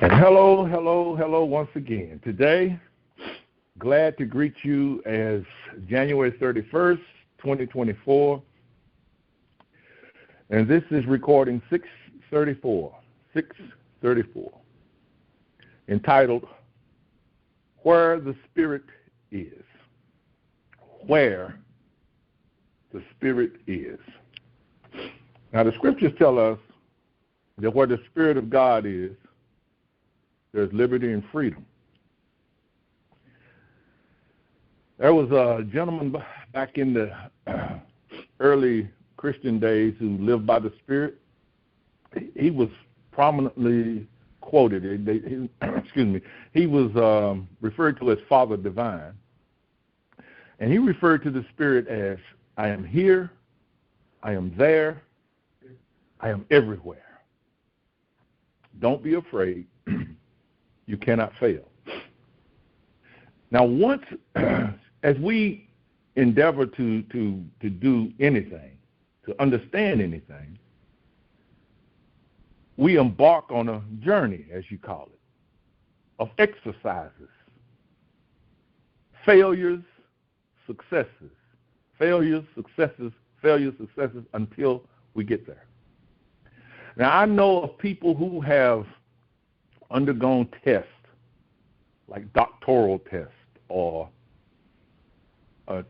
Hello once again. Today, glad to greet you as January 31st, 2024. And this is recording 634, entitled, Where the Spirit Is. Where the Spirit is. Now, the scriptures tell us that where the Spirit of God is, there's liberty and freedom. There was a gentleman back in the early Christian days who lived by the Spirit. He was prominently quoted. He was referred to as Father Divine. And he referred to the Spirit as, I am here, I am there, I am everywhere. Don't be afraid. You cannot fail. Now, once, as we endeavor to do anything, to understand anything, we embark on a journey, as you call it, of exercises, failures, successes, failures, successes, failures, successes, until we get there. Now, I know of people who have undergone tests, like doctoral tests or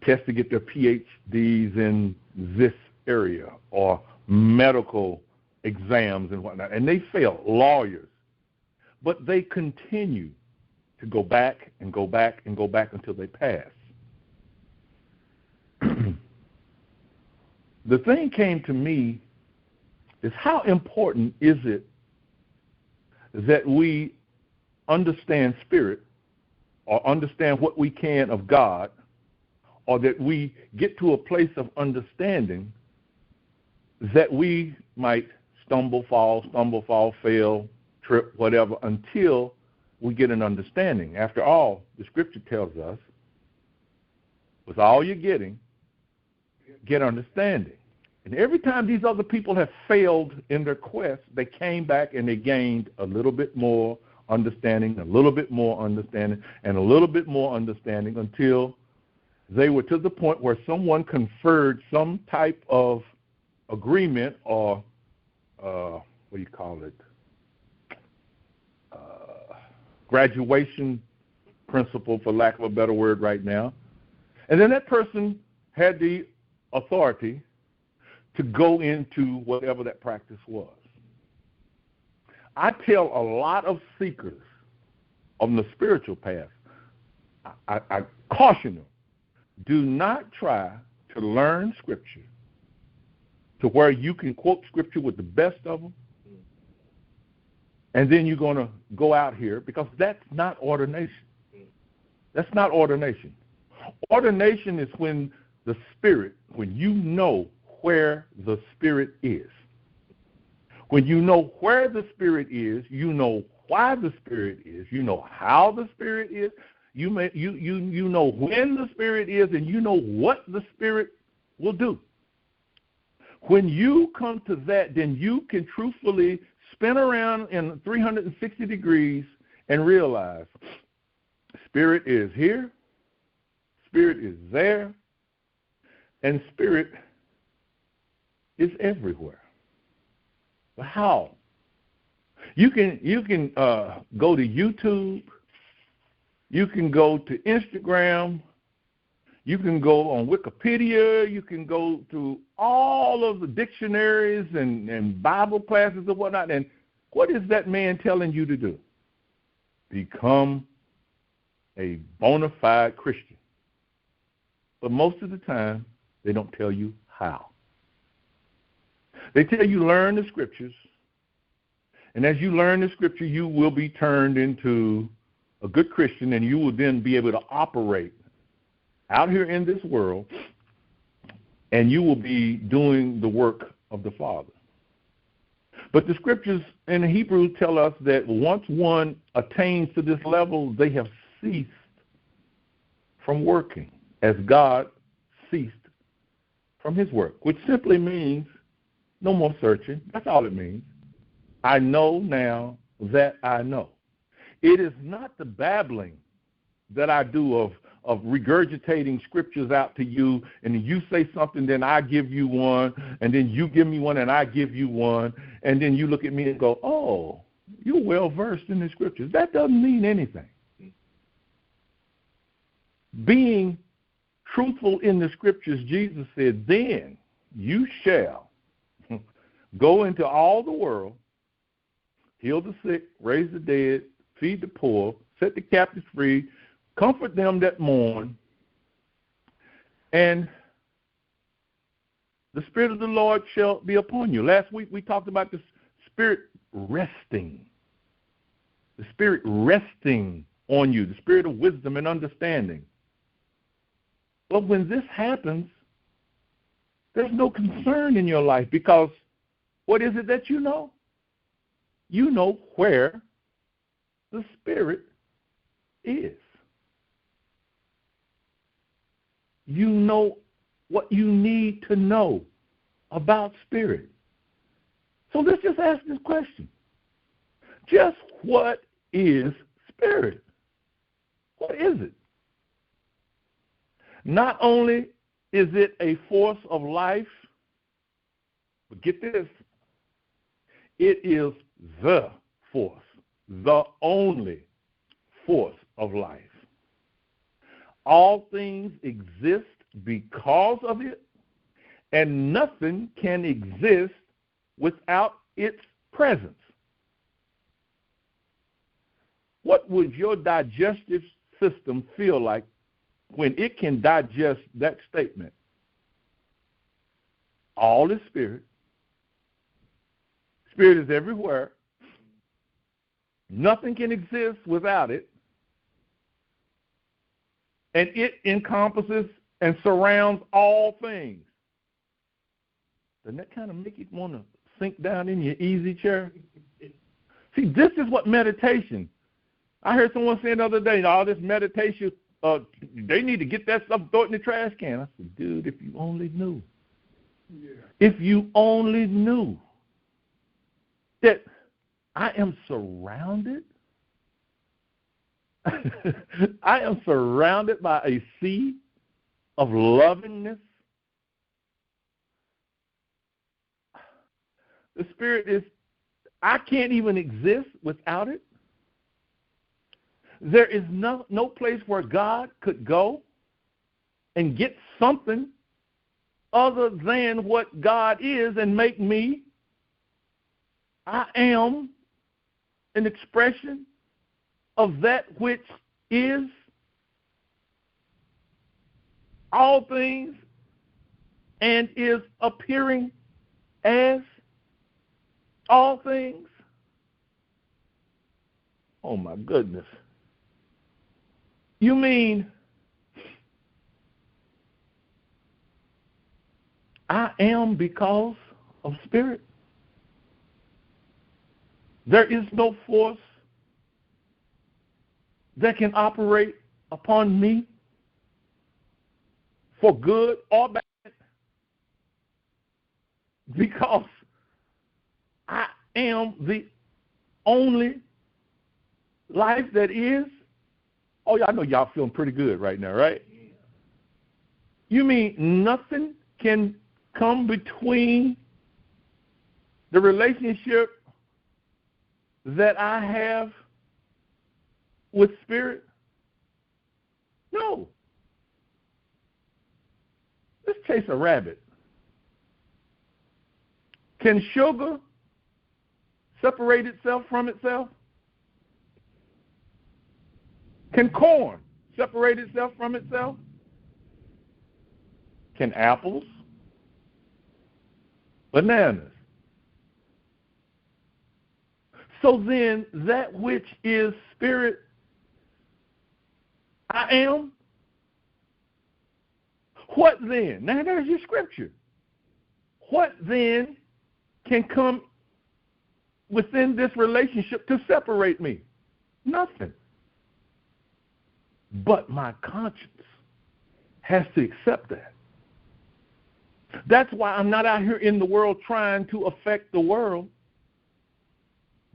tests to get their PhDs in this area or medical exams and whatnot, and they fail, lawyers. But they continue to go back and go back and go back until they pass. The thing came to me is how important is it that we understand spirit or understand what we can of God, or that we get to a place of understanding that we might stumble, fall, fail, trip, whatever, until we get an understanding. After all, the scripture tells us, with all you're getting, get understanding. And every time these other people have failed in their quest, they came back and they gained a little bit more understanding, a little bit more understanding, and a little bit more understanding until they were to the point where someone conferred some type of agreement or, graduation principle, for lack of a better word right now. And then that person had the authority to go into whatever that practice was. I tell a lot of seekers on the spiritual path, I caution them, do not try to learn Scripture to where you can quote Scripture with the best of them, and then you're going to go out here, because that's not ordination. That's not ordination. Ordination is when the Spirit, when you know where the Spirit is. When you know where the Spirit is, you know why the Spirit is, you know how the Spirit is, you know when the Spirit is, and you know what the Spirit will do. When you come to that, then you can truthfully spin around in 360 degrees and realize Spirit is here, Spirit is there, and Spirit is everywhere. But how? You can go to YouTube. You can go to Instagram. You can go on Wikipedia. You can go to all of the dictionaries and Bible classes and whatnot. And what is that man telling you to do? Become a bona fide Christian. But most of the time, they don't tell you how. They tell you learn the Scriptures, and as you learn the Scripture, you will be turned into a good Christian, and you will then be able to operate out here in this world, and you will be doing the work of the Father. But the Scriptures in Hebrew tell us that once one attains to this level, they have ceased from working, as God ceased from his work, which simply means no more searching. That's all it means. I know now that I know. It is not the babbling that I do of regurgitating scriptures out to you, and then you say something, then I give you one, and then you give me one, and I give you one, and then you look at me and go, oh, you're well-versed in the scriptures. That doesn't mean anything. Being truthful in the scriptures, Jesus said, then you shall go into all the world, heal the sick, raise the dead, feed the poor, set the captives free, comfort them that mourn, and the Spirit of the Lord shall be upon you. Last week we talked about the Spirit resting. The Spirit resting on you, the Spirit of wisdom and understanding. But when this happens, there's no concern in your life, because what is it that you know? You know where the Spirit is. You know what you need to know about Spirit. So let's just ask this question. Just what is Spirit? What is it? Not only is it a force of life, but get this, it is the force, the only force of life. All things exist because of it, and nothing can exist without its presence. What would your digestive system feel like when it can digest that statement? All is Spirit. Spirit is everywhere. Nothing can exist without it. And it encompasses and surrounds all things. Doesn't that kind of make you want to sink down in your easy chair? See, this is what meditation. I heard someone saying the other day, all this meditation, they need to get that stuff, throw it in the trash can. I said, dude, if you only knew. Yeah. If you only knew that I am surrounded. I am surrounded by a sea of lovingness. The Spirit is, I can't even exist without it. There is no place where God could go and get something other than what God is and make me. I am an expression of that which is all things and is appearing as all things. Oh my goodness. You mean I am because of Spirit? There is no force that can operate upon me for good or bad, because I am the only life that is. Oh, yeah, I know y'all feeling pretty good right now, right? You mean nothing can come between the relationship that I have with Spirit? No. Let's chase a rabbit. Can sugar separate itself from itself? Can corn separate itself from itself? Can apples? Bananas? So then, that which is Spirit, I am. What then? Now there's your scripture. What then can come within this relationship to separate me? Nothing. But my conscience has to accept that. That's why I'm not out here in the world trying to affect the world,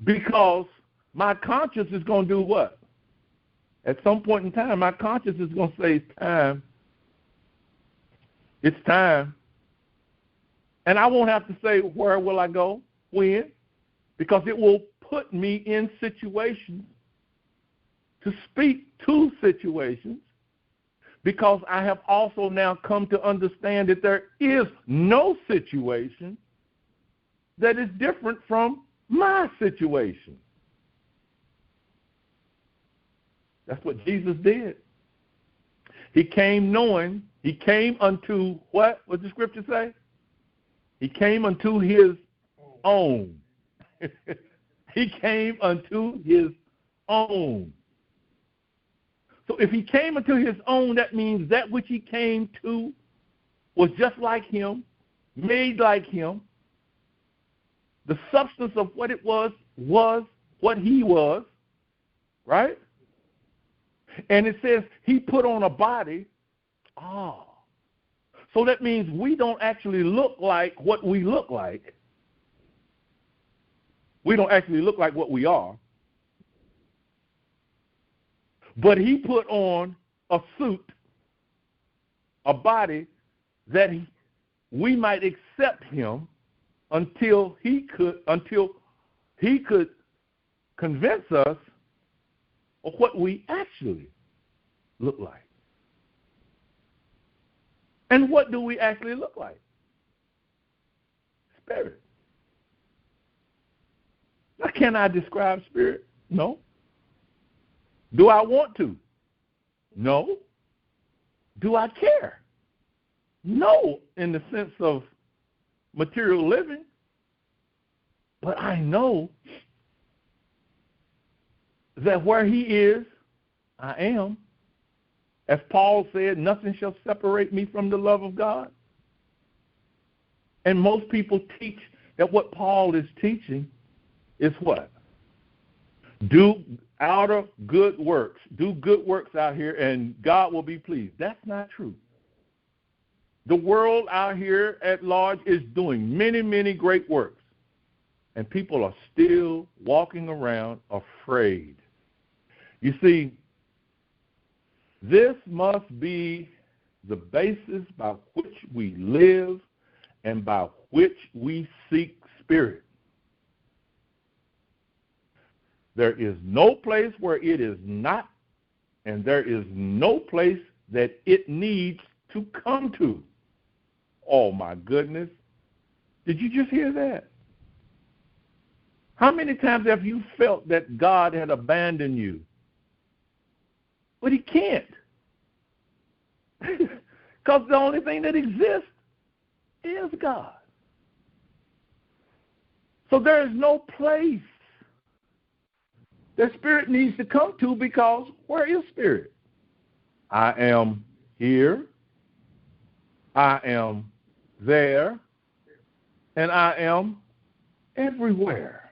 because my conscience is going to do what? At some point in time, my conscience is going to say, it's time. It's time. And I won't have to say, where will I go? When? Because it will put me in situations to speak to situations, because I have also now come to understand that there is no situation that is different from my situation. That's what Jesus did. He came knowing, he came unto what? What does the scripture say? He came unto his own. He came unto his own. So if he came unto his own, that means that which he came to was just like him, made like him. The substance of what it was what he was, right? And it says he put on a body. So that means we don't actually look like what we look like. We don't actually look like what we are. But he put on a suit, a body, that we might accept him until he could convince us of what we actually look like. And what do we actually look like? Spirit. Now, can I describe spirit? No. Do I want to? No. Do I care? No, in the sense of material living. But I know that where he is, I am. As Paul said, nothing shall separate me from the love of God. And most people teach that what Paul is teaching is what? Do outer good works. Do good works out here and God will be pleased. That's not true. The world out here at large is doing many, many great works. And people are still walking around afraid. You see, this must be the basis by which we live and by which we seek spirit. There is no place where it is not, and there is no place that it needs to come to. Oh, my goodness. Did you just hear that? How many times have you felt that God had abandoned you? But he can't. Because the only thing that exists is God. So there is no place that spirit needs to come to, because where is spirit? I am here, I am there, and I am everywhere.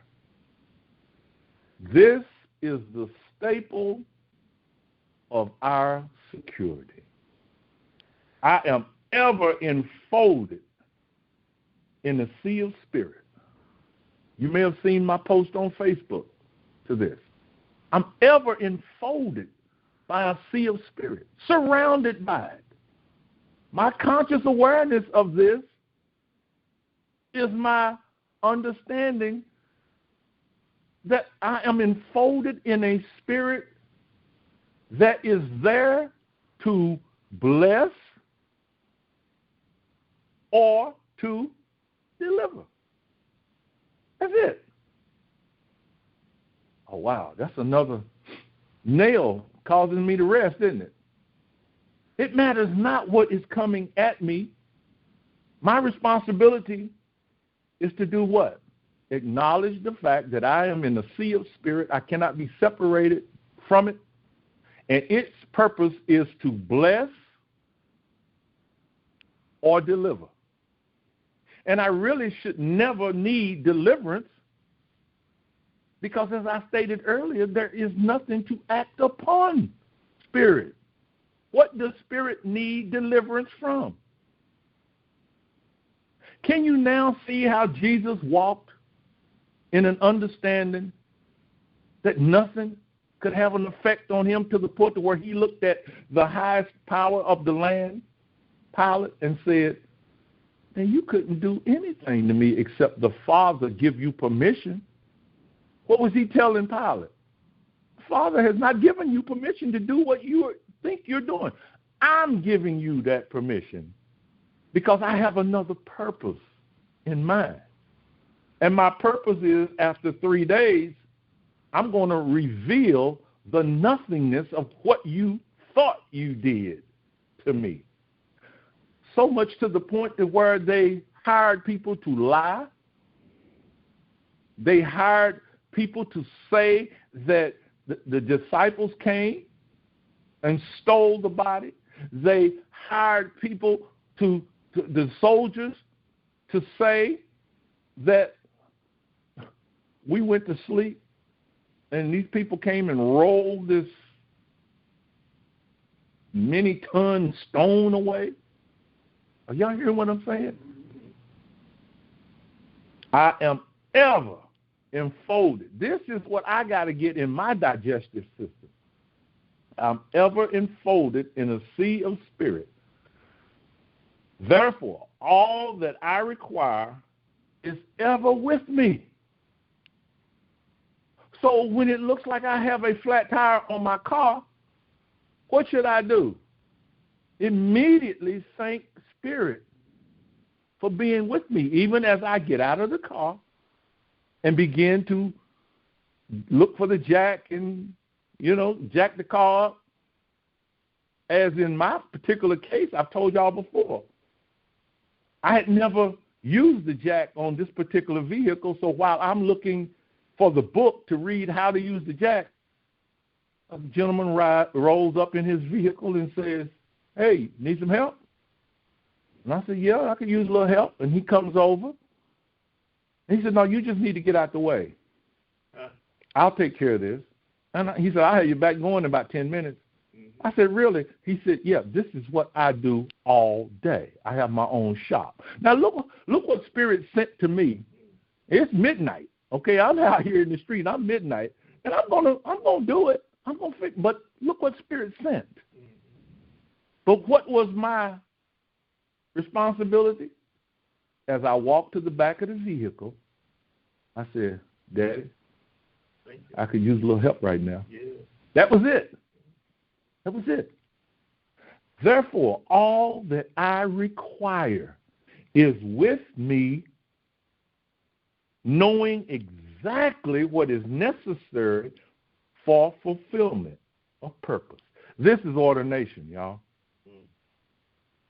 This is the staple of our security. I am ever enfolded in the sea of spirit. You may have seen my post on Facebook to this. I'm ever enfolded by a sea of spirit, surrounded by it. My conscious awareness of this is my understanding that I am enfolded in a spirit that is there to bless or to deliver. That's it. Oh, wow, that's another nail causing me to rest, isn't it? It matters not what is coming at me. My responsibility is to do what? Acknowledge the fact that I am in the sea of spirit. I cannot be separated from it. And its purpose is to bless or deliver. And I really should never need deliverance, because as I stated earlier, there is nothing to act upon spirit. What does spirit need deliverance from? Can you now see how Jesus walked in an understanding that nothing could have an effect on him to the point to where he looked at the highest power of the land, Pilate, and said, then you couldn't do anything to me except the Father give you permission. What was he telling Pilate? The Father has not given you permission to do what you think you're doing. I'm giving you that permission because I have another purpose in mind. And my purpose is, after 3 days, I'm going to reveal the nothingness of what you thought you did to me. So much to the point to where they hired people to lie. They hired people to say that the disciples came and stole the body. They hired people the soldiers to say that we went to sleep and these people came and rolled this many-ton stone away. Are y'all hearing what I'm saying? I am ever enfolded. This is what I got to get in my digestive system. I'm ever enfolded in a sea of spirit. Therefore, all that I require is ever with me. So when it looks like I have a flat tire on my car, what should I do? Immediately thank Spirit for being with me, even as I get out of the car and begin to look for the jack and, jack the car up. As in my particular case, I've told y'all before, I had never used the jack on this particular vehicle, so while I'm looking for the book to read how to use the jack, a gentleman rolls up in his vehicle and says, hey, need some help? And I said, yeah, I could use a little help. And he comes over. And he said, no, you just need to get out the way. I'll take care of this. And he said, I'll have you back going in about 10 minutes. I said, really? He said, yeah, this is what I do all day. I have my own shop. Now, look what Spirit sent to me. It's midnight. Okay, I'm out here in the street. I'm midnight. And I'm gonna do it. I'm gonna fix. But look what Spirit sent. But what was my responsibility? As I walked to the back of the vehicle, I said, Daddy, I could use a little help right now. Yeah. That was it. That was it. Therefore, all that I require is with me, knowing exactly what is necessary for fulfillment of purpose. This is ordination, y'all.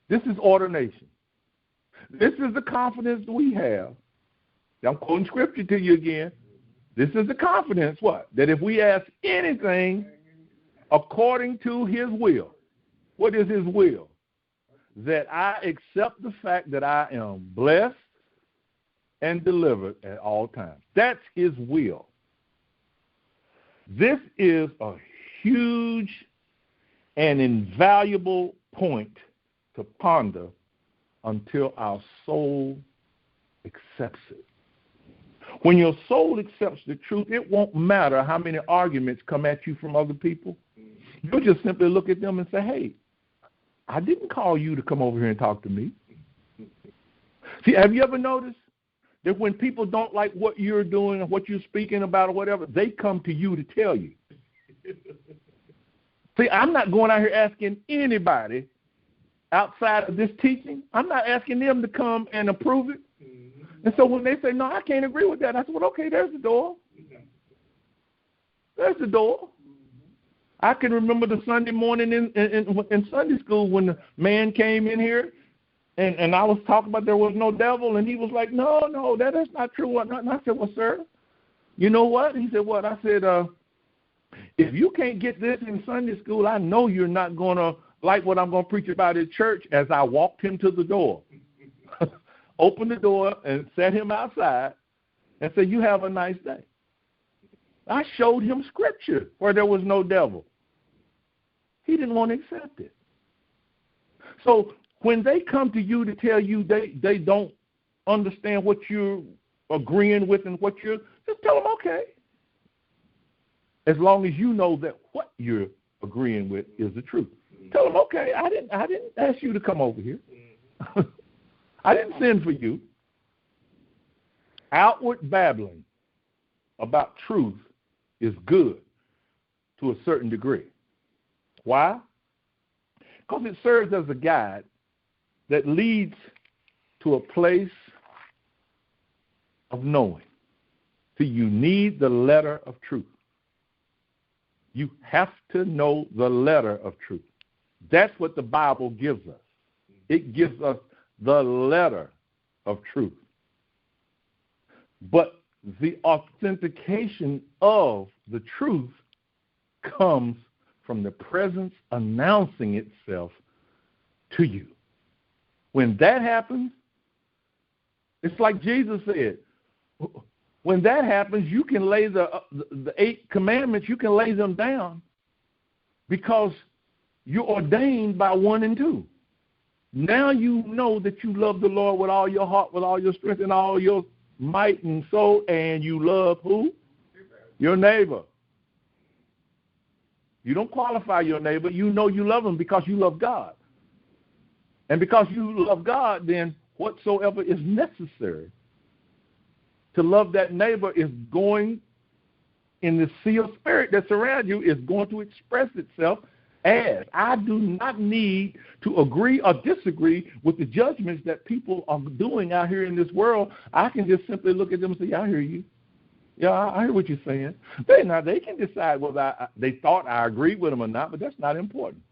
This is ordination. This is the confidence we have. I'm quoting scripture to you again. This is the confidence, what? That if we ask anything according to his will, what is his will? That I accept the fact that I am blessed and delivered at all times. That's his will. This is a huge and invaluable point to ponder until our soul accepts it. When your soul accepts the truth, it won't matter how many arguments come at you from other people. You'll just simply look at them and say, hey, I didn't call you to come over here and talk to me. See, have you ever noticed that when people don't like what you're doing or what you're speaking about or whatever, they come to you to tell you? See, I'm not going out here asking anybody outside of this teaching. I'm not asking them to come and approve it. And so when they say, no, I can't agree with that, I said, well, okay, there's the door. There's the door. I can remember the Sunday morning in Sunday school when the man came in here and I was talking about there was no devil, and he was like, no, that is not true. And I said, well, sir, you know what? He said, what? I said, if you can't get this in Sunday school, I know you're not going to like what I'm going to preach about in church. As I walked him to the door, opened the door and set him outside and said, you have a nice day. I showed him scripture where there was no devil. He didn't want to accept it. So when they come to you to tell you they don't understand what you're agreeing with and what you're, just tell them, okay. as long as you know that what you're agreeing with is the truth. Tell them, okay, I didn't ask you to come over here. I didn't send for you. Outward babbling about truth is good to a certain degree. Why? Because it serves as a guide that leads to a place of knowing. So you need the letter of truth. You have to know the letter of truth. That's what the Bible gives us. It gives us the letter of truth. But the authentication of the truth comes from the presence announcing itself to you. When that happens, it's like Jesus said, when that happens, you can lay the 8 commandments, you can lay them down because you're ordained by 1 and 2. Now you know that you love the Lord with all your heart, with all your strength, and all your might and soul, and you love who? Your neighbor. You don't qualify your neighbor. You know you love him because you love God. And because you love God, then whatsoever is necessary to love that neighbor is going in the sea of spirit that surrounds you, is going to express itself as. I do not need to agree or disagree with the judgments that people are doing out here in this world. I can just simply look at them and say, I hear you. Yeah, I hear what you're saying. They can decide whether they thought I agreed with them or not, but that's not important.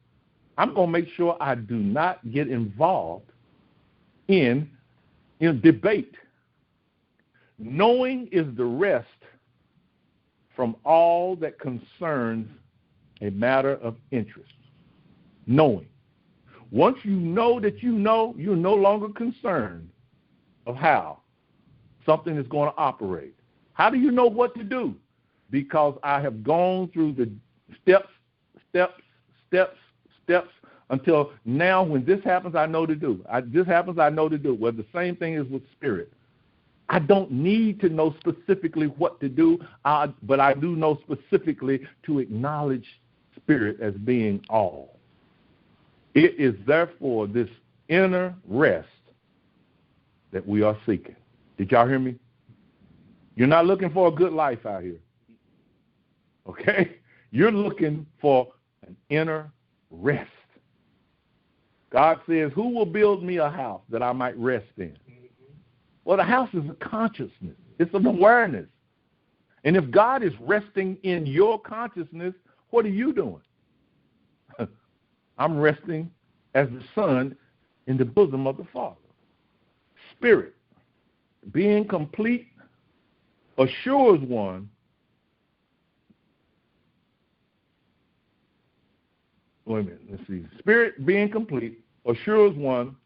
I'm going to make sure I do not get involved in debate. Knowing is the rest from all that concerns a matter of interest. Knowing. Once you know that you know, you're no longer concerned of how something is going to operate. How do you know what to do? Because I have gone through the steps, until now when this happens, I know to do. This happens, I know to do. Well, the same thing is with spirit. I don't need to know specifically what to do, but I do know specifically to acknowledge spirit as being all. It is therefore this inner rest that we are seeking. Did y'all hear me? You're not looking for a good life out here. Okay? You're looking for an inner rest. God says, who will build me a house that I might rest in? Well, the house is a consciousness. It's an awareness. And if God is resting in your consciousness, what are you doing? I'm resting as the Son in the bosom of the Father. Spirit, being complete, assures one wait a minute, let's see. Spirit being complete assures one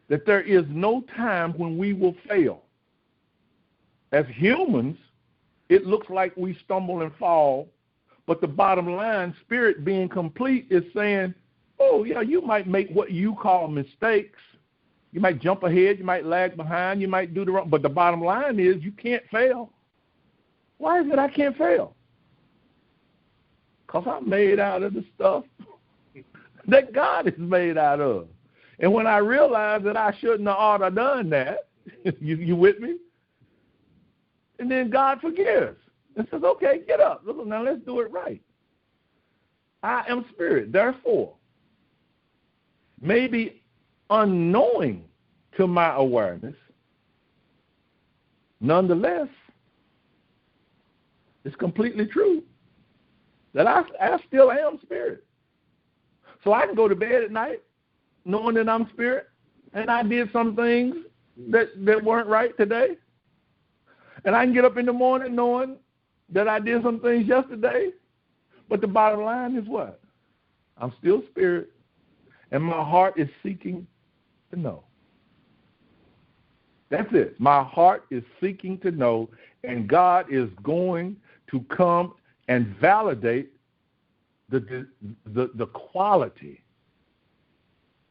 that there is no time when we will fail. As humans, it looks like we stumble and fall, but the bottom line, spirit being complete, is saying, oh, yeah, you might make what you call mistakes. You might jump ahead, you might lag behind, you might do the wrong, but the bottom line is you can't fail. Why is it I can't fail? Because I'm made out of the stuff that God is made out of. And when I realized that I shouldn't have ought to done that, you with me? And then God forgives and says, okay, get up. Look, now let's do it right. I am spirit. Therefore, maybe unknowing to my awareness, nonetheless, it's completely true that I still am spirit. So I can go to bed at night knowing that I'm spirit, and I did some things that weren't right today. And I can get up in the morning knowing that I did some things yesterday. But the bottom line is what? I'm still spirit, and my heart is seeking to know. That's it. My heart is seeking to know, and God is going to come and validate the quality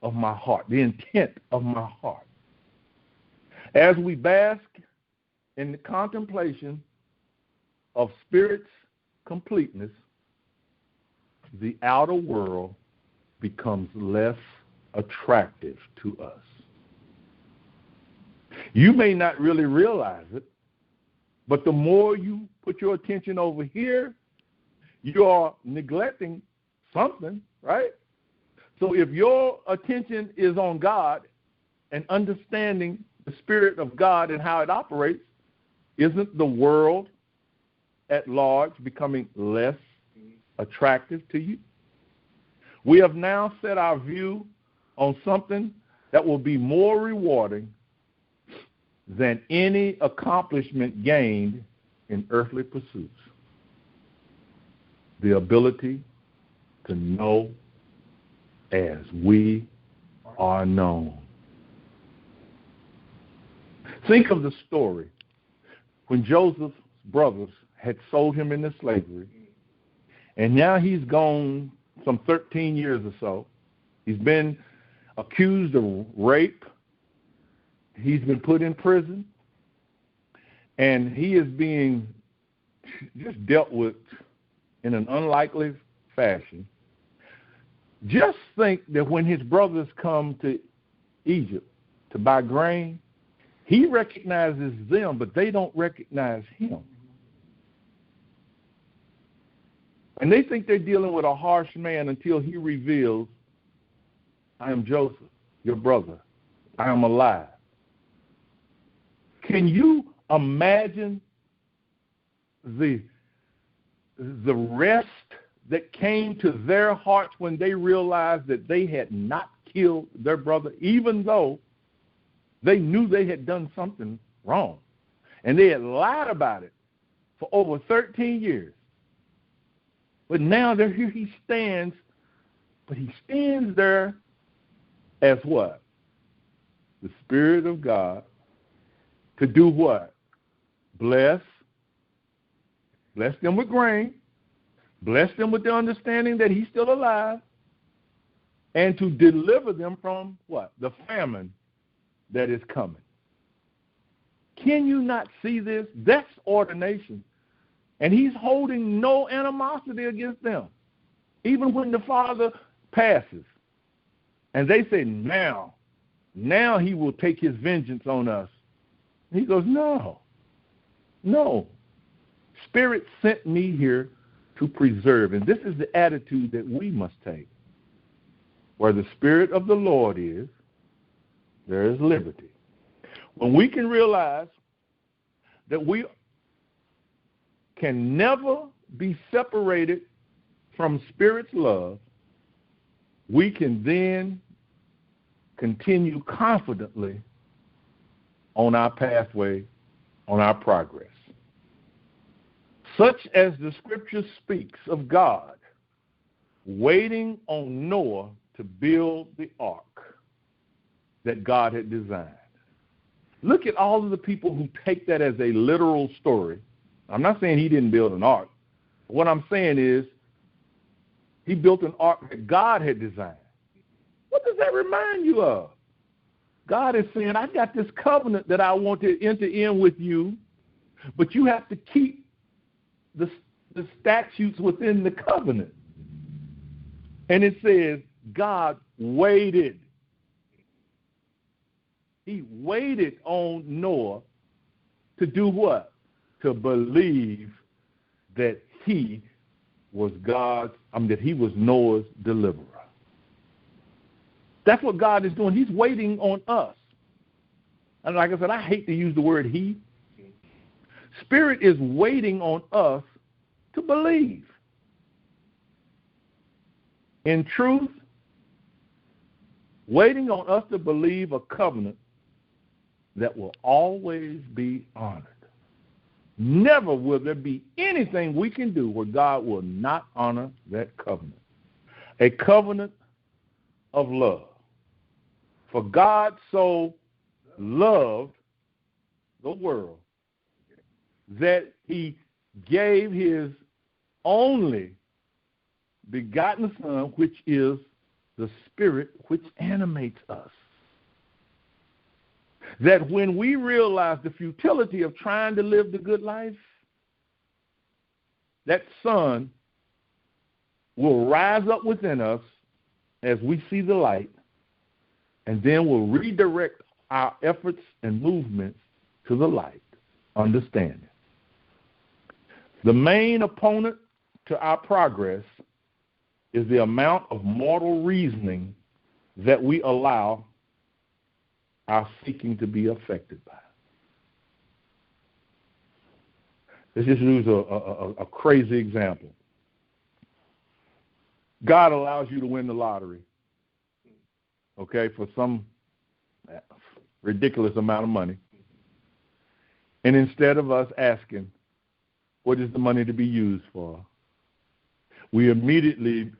of my heart, the intent of my heart. As we bask in the contemplation of spirit's completeness, the outer world becomes less attractive to us. You may not really realize it, but the more you put your attention over here, you are neglecting something, right? So if your attention is on God and understanding the Spirit of God and how it operates, isn't the world at large becoming less attractive to you? We have now set our view on something that will be more rewarding than any accomplishment gained in earthly pursuits. The ability to know as we are known. Think of the story when Joseph's brothers had sold him into slavery, and now he's gone some 13 years or so. He's been accused of rape. He's been put in prison, and he is being just dealt with in an unlikely fashion. Just think that when his brothers come to Egypt to buy grain, he recognizes them, but they don't recognize him. And they think they're dealing with a harsh man until he reveals, I am Joseph, your brother. I am alive. Can you imagine the rest that came to their hearts when they realized that they had not killed their brother, even though they knew they had done something wrong? And they had lied about it for over 13 years. But now here he stands, but he stands there as what? The Spirit of God to do what? Bless them with grain, bless them with the understanding that he's still alive, and to deliver them from what? The famine that is coming. Can you not see this? That's ordination. And he's holding no animosity against them, even when the Father passes. And they say, now he will take his vengeance on us. And he goes, no. Spirit sent me here to preserve. And this is the attitude that we must take. Where the Spirit of the Lord is, there is liberty. When we can realize that we can never be separated from Spirit's love, we can then continue confidently on our pathway, on our progress. Such as the Scripture speaks of God waiting on Noah to build the ark that God had designed. Look at all of the people who take that as a literal story. I'm not saying he didn't build an ark. What I'm saying is he built an ark that God had designed. What does that remind you of? God is saying, I got this covenant that I want to enter in with you, but you have to keep the statutes within the covenant. And it says God waited. He waited on Noah to do what? To believe that he was that he was Noah's deliverer. That's what God is doing. He's waiting on us. And like I said, I hate to use the word he. Spirit is waiting on us to believe. In truth, waiting on us to believe a covenant that will always be honored. Never will there be anything we can do where God will not honor that covenant. A covenant of love. For God so loved the world that he gave his only begotten Son, which is the Spirit which animates us. That when we realize the futility of trying to live the good life, that sun will rise up within us as we see the light, and then we'll redirect our efforts and movements to the light, understanding. The main opponent to our progress is the amount of mortal reasoning that we allow our seeking to be affected by. Let's just use a crazy example. God allows you to win the lottery, okay, for some ridiculous amount of money. And instead of us asking, what is the money to be used for, we immediately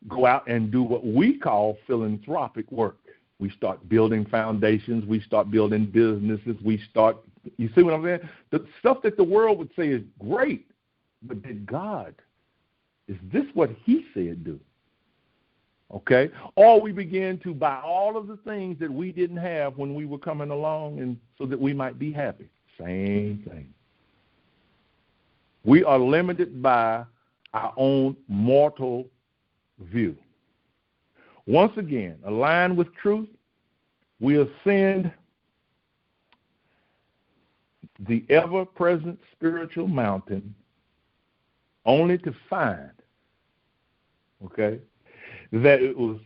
go out and do what we call philanthropic work. We start building foundations. We start building businesses. You see what I'm saying? The stuff that the world would say is great, but did God, is this what he said do? Okay? Or we begin to buy all of the things that we didn't have when we were coming along, and so that we might be happy. Same thing. We are limited by our own mortal view. Once again, aligned with truth, we ascend the ever-present spiritual mountain only to find, okay, that it was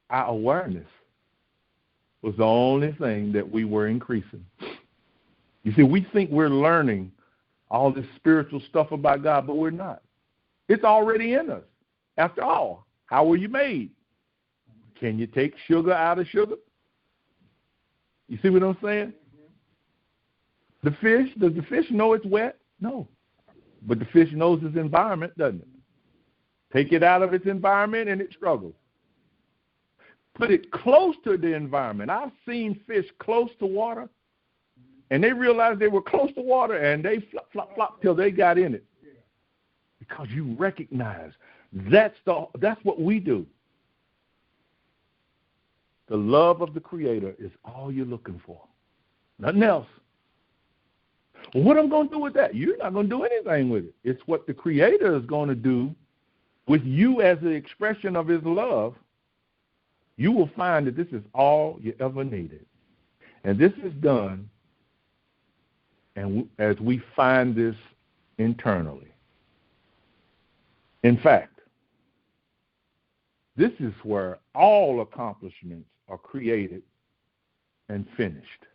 our awareness was the only thing that we were increasing. You see, we think we're learning all this spiritual stuff about God, but we're not. It's already in us. After all, how were you made? Can you take sugar out of sugar? You see what I'm saying? The fish, does the fish know it's wet? No. But the fish knows its environment, doesn't it? Take it out of its environment and it struggles. Put it close to the environment. I've seen fish close to water, and they realized they were close to water, and they flop, flop, flop till they got in it. Because you recognize that's what we do. The love of the Creator is all you're looking for. Nothing else. Well, what am I going to do with that? You're not going to do anything with it. It's what the Creator is going to do with you as the expression of his love. You will find that this is all you ever needed. And this is done as we find this internally. In fact, this is where all accomplishments are created and finished.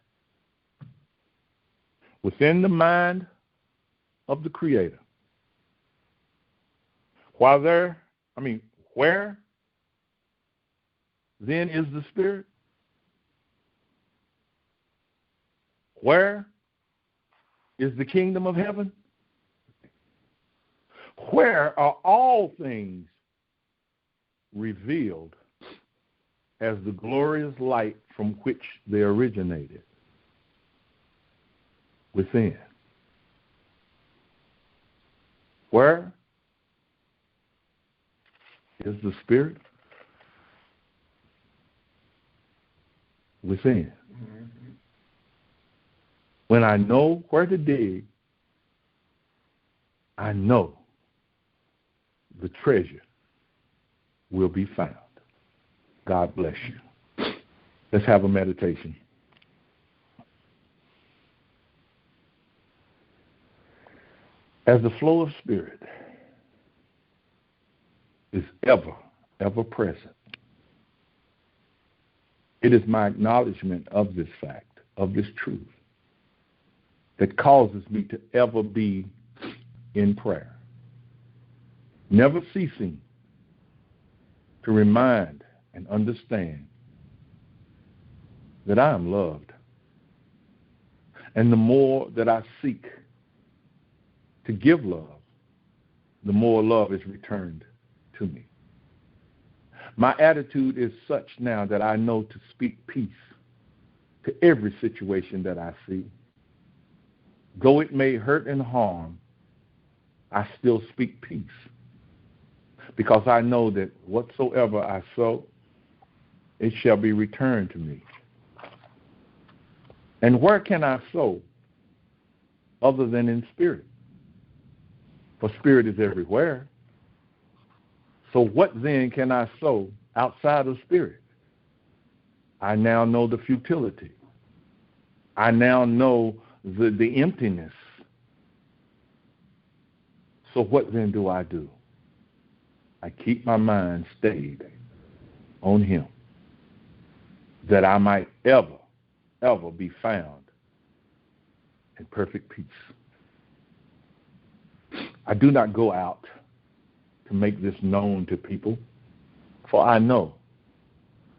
Within the mind of the Creator. Where then is the Spirit? Where is the kingdom of heaven? Where are all things revealed as the glorious light from which they originated? Within. Where is the Spirit? Within. Mm-hmm. When I know where to dig, I know the treasure will be found. God bless you. Let's have a meditation. As the flow of Spirit is ever present, it is my acknowledgement of this fact, of this truth, that causes me to ever be in prayer, never ceasing to remind and understand that I am loved. And the more that I seek to give love, the more love is returned to me. My attitude is such now that I know to speak peace to every situation that I see. Though it may hurt and harm, I still speak peace, because I know that whatsoever I sow, it shall be returned to me. And where can I sow other than in spirit? For spirit is everywhere. So what then can I sow outside of spirit? I now know the futility. I now know the emptiness. So what then do? I keep my mind stayed on him, that I might ever be found in perfect peace. I do not go out to make this known to people, for I know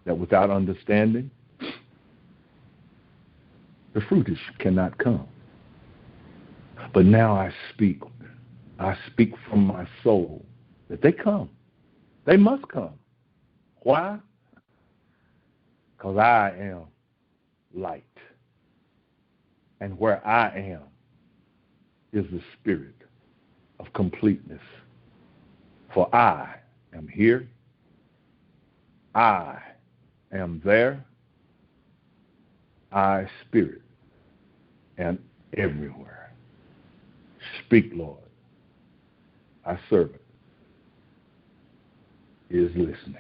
that without understanding, the fruit cannot come. But now I speak from my soul that they come. They must come. Why? Because I am light. And where I am is the spirit of completeness. For I am here. I am there. I, spirit, am everywhere. Speak, Lord. Our servant is listening.